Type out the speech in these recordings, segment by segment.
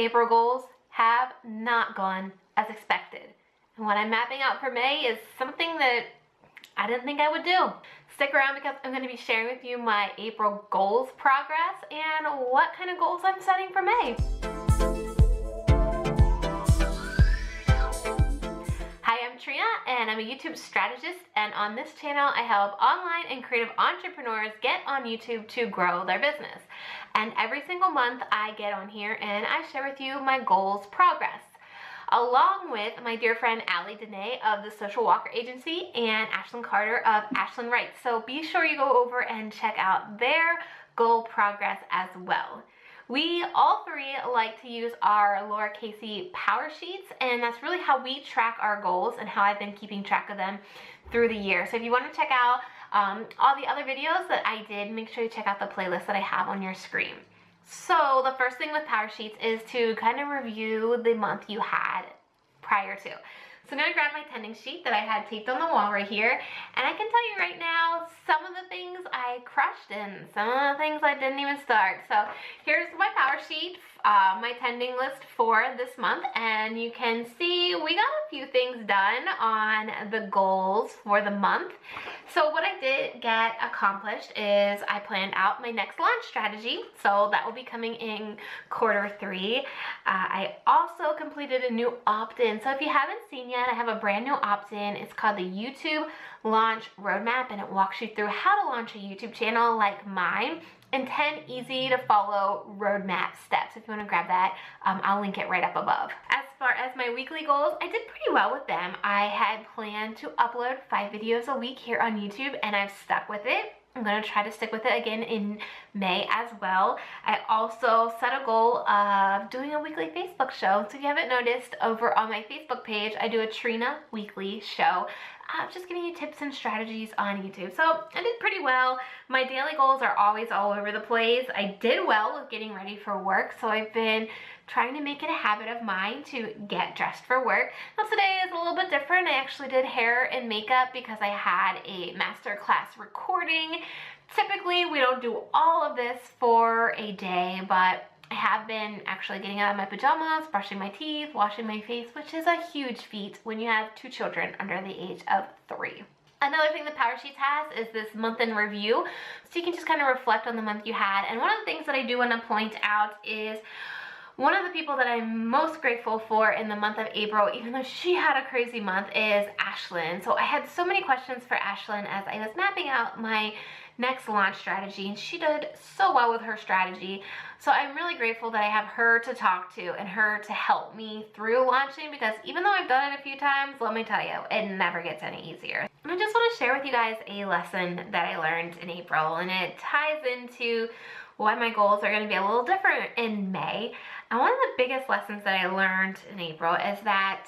April goals have not gone as expected. And what I'm mapping out for May is something that I didn't think I would do. Stick around because I'm going to be sharing with you my April goals progress and what kind of goals I'm setting for May. Hi, I'm Trina and I'm a YouTube strategist, and on this channel I help online and creative entrepreneurs get on YouTube to grow their business. And every single month I get on here and I share with you my goals progress, along with my dear friend Allie Dene of the Social Walker Agency and Ashlyn Carter of Ashlyn Writes. So be sure you go over and check out their goal progress as well. We all three like to use our Laura Casey Powersheets, and that's really how we track our goals and how I've been keeping track of them through the year. So if you want to check out all the other videos that I did, make sure you check out the playlist that I have on your screen. So the first thing with Powersheets is to kind of review the month you had prior to. So I'm going to grab my tending sheet that I had taped on the wall right here, and I can tell you right now some of the things I crushed and some of the things I didn't even start. So here's my power sheet, my tending list for this month, and you can see we got a few things done on the goals for the month. So what I did get accomplished is I planned out my next launch strategy, so that will be coming in Q3. I also completed a new opt-in. So if you haven't seen yet, I have a brand new opt-in. It's called the YouTube Launch Roadmap, and it walks you through how to launch a YouTube channel like mine in 10 easy to follow roadmap steps. If you want to grab that, I'll link it right up above. As far as my weekly goals, I did pretty well with them. I had planned to upload 5 videos a week here on YouTube, and I've stuck with it. I'm going to try to stick with it again in May as well. I also set a goal of doing a weekly Facebook show. So if you haven't noticed, over on my Facebook page, I do a Trina weekly show, just giving you tips and strategies on YouTube. So I did pretty well. My daily goals are always all over the place. I did well with getting ready for work, so I've been trying to make it a habit of mine to get dressed for work. Now today is a little bit different. I actually did hair and makeup because I had a master class recording. Typically we don't do all of this for a day, but I have been actually getting out of my pajamas, brushing my teeth, washing my face, which is a huge feat when you have 2 children under the age of 3. Another thing that Powersheets has is this month in review, so you can just kind of reflect on the month you had. And one of the things that I do want to point out is one of the people that I'm most grateful for in the month of April, even though she had a crazy month, is Ashlyn. So I had so many questions for Ashlyn as I was mapping out my next launch strategy, and she did so well with her strategy. So I'm really grateful that I have her to talk to and her to help me through launching, because even though I've done it a few times, let me tell you, it never gets any easier. And I just want to share with you guys a lesson that I learned in April, and it ties into why my goals are going to be a little different in May. And one of the biggest lessons that I learned in April is that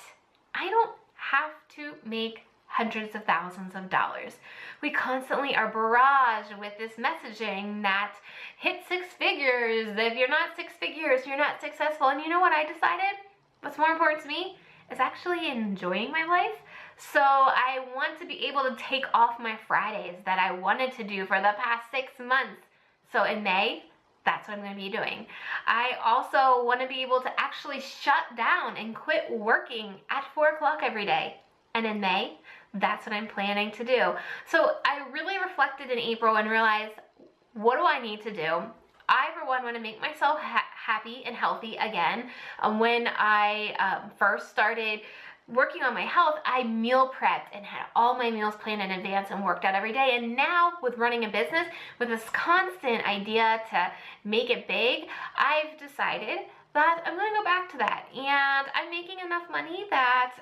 I don't have to make hundreds of thousands of dollars. We constantly are barraged with this messaging that hit 6 figures. If you're not 6 figures, you're not successful. And you know what I decided? What's more important to me is actually enjoying my life. So I want to be able to take off my Fridays that I wanted to do for the past 6 months. So in May, that's what I'm going to be doing. I also want to be able to actually shut down and quit working at 4 o'clock every day. And in May, that's what I'm planning to do. So I really reflected in April and realized, what do I need to do? I, for one, want to make myself happy and healthy again. When I first started working on my health, I meal prepped and had all my meals planned in advance and worked out every day. And now with running a business, with this constant idea to make it big, I've decided that I'm going to go back to that. And I'm making enough money that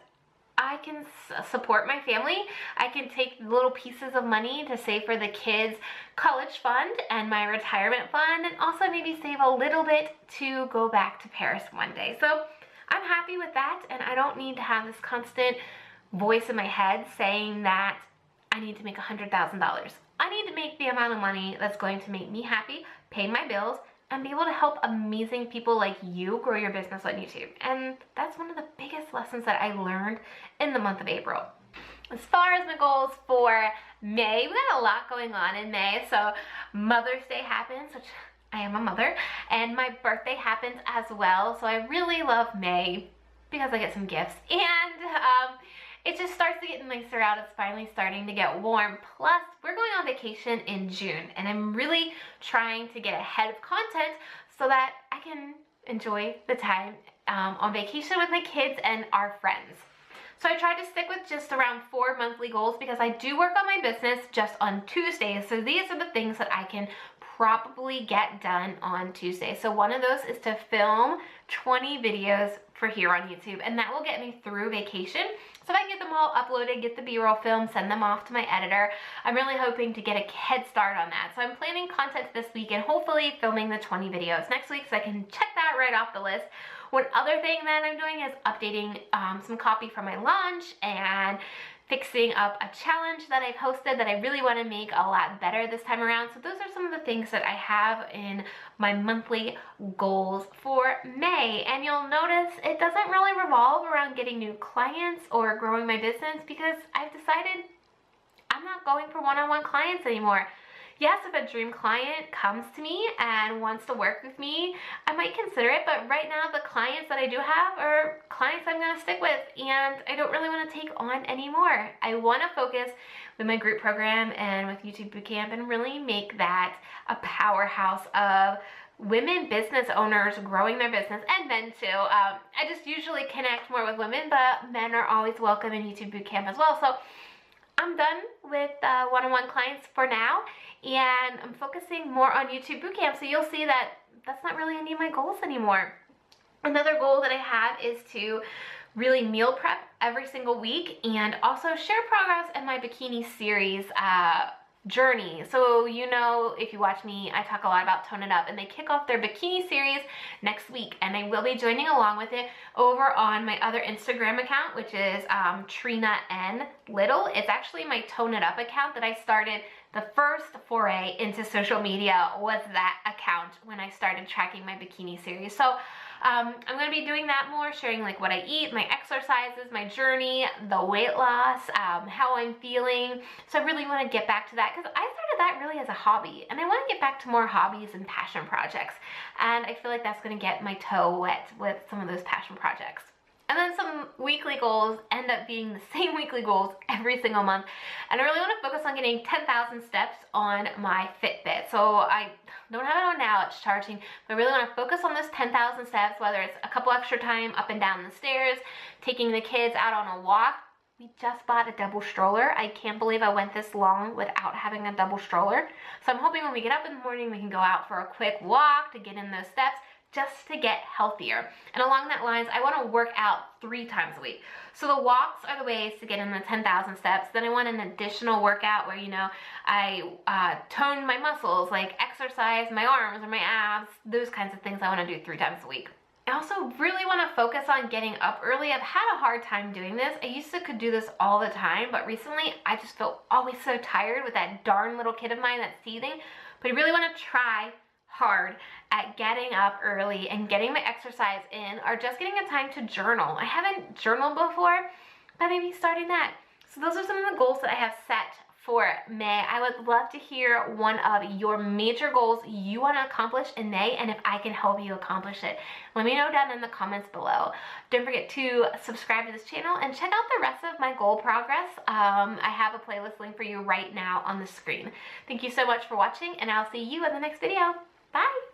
I can support my family. I can take little pieces of money to save for the kids' college fund and my retirement fund, and also maybe save a little bit to go back to Paris one day. So I'm happy with that, and I don't need to have this constant voice in my head saying that I need to make $100,000. I need to make the amount of money that's going to make me happy, pay my bills, and be able to help amazing people like you grow your business on YouTube. And that's one of the biggest lessons that I learned in the month of April. As far as my goals for May, we got a lot going on in May. So Mother's Day happens, which I am a mother, and my birthday happens as well, so I really love May because I get some gifts, and it just starts to get nicer out. It's finally starting to get warm. Plus, we're going on vacation in June, and I'm really trying to get ahead of content so that I can enjoy the time on vacation with my kids and our friends. So I tried to stick with just around 4 monthly goals because I do work on my business just on Tuesdays. So these are the things that I can probably get done on Tuesday. So one of those is to film 20 videos for here on YouTube, and that will get me through vacation. So if I can get them all uploaded, get the B-roll film, send them off to my editor, I'm really hoping to get a head start on that. So I'm planning content this week and hopefully filming the 20 videos next week so I can check that right off the list. One other thing that I'm doing is updating some copy for my launch and fixing up a challenge that I've hosted that I really want to make a lot better this time around. So those are some of the things that I have in my monthly goals for May. And you'll notice it doesn't really revolve around getting new clients or growing my business because I've decided I'm not going for one-on-one clients anymore. Yes, if a dream client comes to me and wants to work with me, I might consider it, but right now the clients that I do have are clients I'm going to stick with, and I don't really want to take on anymore. I want to focus with my group program and with YouTube Bootcamp and really make that a powerhouse of women business owners growing their business, and men too. I just usually connect more with women, but men are always welcome in YouTube Bootcamp as well. So I'm done with one-on-one clients for now, and I'm focusing more on YouTube Bootcamp, so you'll see that that's not really any of my goals anymore. Another goal that I have is to really meal prep every single week and also share progress in my bikini series journey. So you know, if you watch me, I talk a lot about Tone It Up, and they kick off their bikini series next week, and I will be joining along with it over on my other Instagram account, which is Trina N Little. It's actually my Tone It Up account that I started. The first foray into social media was that account when I started tracking my bikini series. So I'm going to be doing that more, sharing like what I eat, my exercises, my journey, the weight loss, how I'm feeling. So I really want to get back to that because I started that really as a hobby, and I want to get back to more hobbies and passion projects. And I feel like that's going to get my toe wet with some of those passion projects. And then some weekly goals end up being the same weekly goals every single month. And I really want to focus on getting 10,000 steps on my Fitbit. So I don't have it on now, it's charging, but I really want to focus on those 10,000 steps, whether it's a couple extra time up and down the stairs, taking the kids out on a walk. We just bought a double stroller. I can't believe I went this long without having a double stroller. So I'm hoping when we get up in the morning, we can go out for a quick walk to get in those steps, just to get healthier. And along that lines, I want to work out 3 times a week. So the walks are the ways to get in the 10,000 steps. Then I want an additional workout where, you know, I tone my muscles, like exercise my arms or my abs, those kinds of things I want to do 3 times a week. I also really want to focus on getting up early. I've had a hard time doing this. I used to could do this all the time, but recently I just feel always so tired with that darn little kid of mine that's teething. But I really want to try hard at getting up early and getting my exercise in, or just getting a time to journal. I haven't journaled before, but maybe starting that. So those are some of the goals that I have set for May. I would love to hear one of your major goals you want to accomplish in May, and if I can help you accomplish it. Let me know down in the comments below. Don't forget to subscribe to this channel and check out the rest of my goal progress. I have a playlist link for you right now on the screen. Thank you so much for watching, and I'll see you in the next video. Bye!